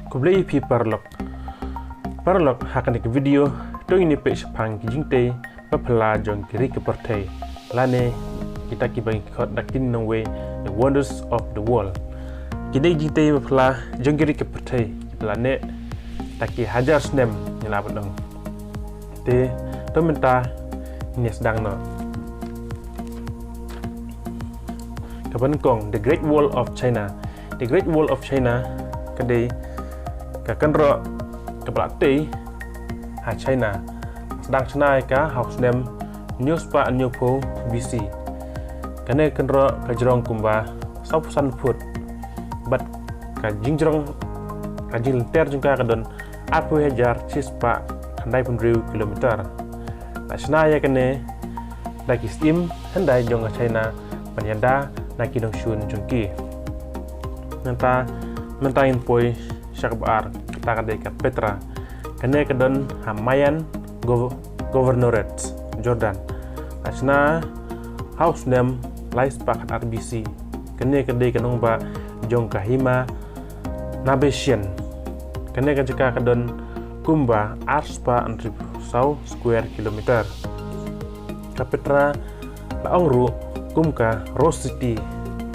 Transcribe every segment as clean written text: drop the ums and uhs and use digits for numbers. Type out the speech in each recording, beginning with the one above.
Kublai pi parlok hakan ke video to ini pe sepang kijingte papala jong kiri ke pertai lane kita ki bang khot dakin nong we the wonders of the world kidai jingte papala jong kiri ke pertai lane taki hajar snem nyala bedong te to menta ni sedang no kaban kong the Great Wall of China kadai kakan ro kepelatih ha China sedang senai ka house name news pa new po BC kane kenro ka jerong kumba sausan foot bat ka jingjrong ka jil ter jungka kadon apu hajar cispa handai punriu kilometer na senai kane lagi steam handai jong ka China panyanda na kinong shun jungki nanta mentain poi syakbar kita kadai kat Petra kene kedon Hamayan Governorate Jordan asna house name lais pakat RBC kene kadai kanong ba jong kahima Nabesian kene kajaka kedon kumba arspa antri sau square kilometer ka Petra laong ru kumka Rose City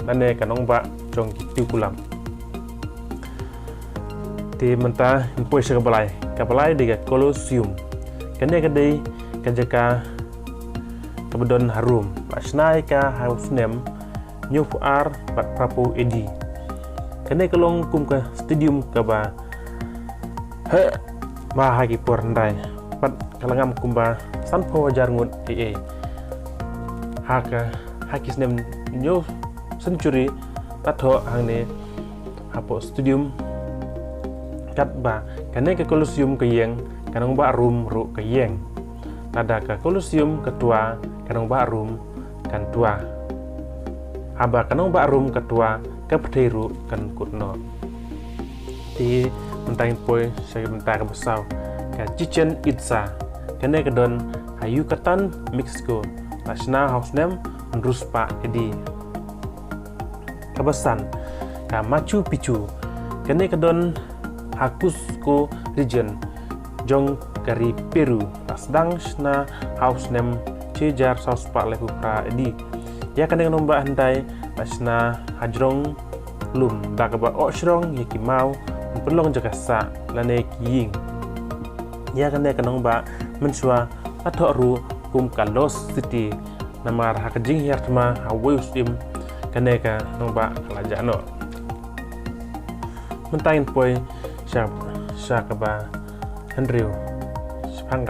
nane kanong ba jong kitukulam ti menta impoi kapalai dekat Colosseum kene kadai kajaka kabedon harum asnai ka house name new ar pat prapo edi kene kelong kum ka stadium kaba he ma hagi por ndai pat kalangam kumba sanpo wajar ngut haka hakis name new century patho hangne hapo stadium kat ba kane ke Colosseum ke yeng kanong ba room ru ke yeng tada ke Colosseum ketua kanong ba room kan tua haba kanong ba room ketua ke pediru kan kutno ti mentain poi saya mentar ke besau ke Chichen Itza kane ke don Yucatan Mexico national house name Ruspa edi kebesan ke Machu Picchu kane ke don Cusco region jong dari Peru sedang na house name cejar saus pak lehu pra edi ya kan dengan nombak handai asna hajrong lum bakaba osrong yaki mau pelong jakasa lane kiying ya kan dengan nombak mensua atau ru kum Kalos City namar hakajing yartma hawe ustim kaneka nombak kalajano mentain poi syakaba Henry sepang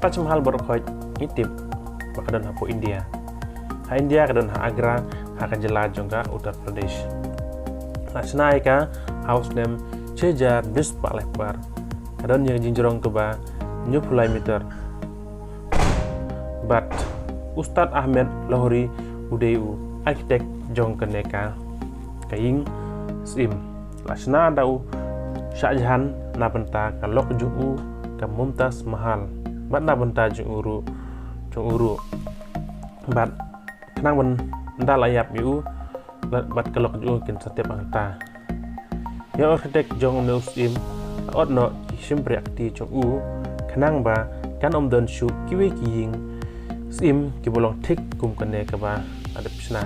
Taj Mahal berkoi itip bakadan hapo India kadon Agra akan jela jongka Uttar Pradesh nasionai ka house name cejar bis pak lebar kadon yang jinjrong keba new pulai meter bat Ustad Ahmed Lahori Udayu arsitek jong keneka kaing sim lasna dau Shah Jahan na benta ka lok ju'u ka Mumtaz Mahal bat na benta ju'uru bat kenang ben ndal ayap yu bat ka lok ju'u kin setiap angta ya arsitek jong neusim ot no simpre akti ju'u kenang ba kan don shu kiwe kiying sim ki bolong tik kum kene ka ba adep sna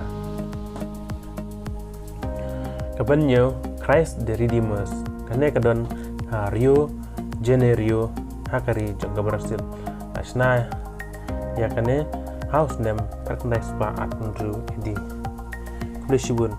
kabanyo Christ the Redeemer kane kadon Rio Janeiro hakari jangga Brasil asna ya kane house name terkenal spa atundru edi kulishibun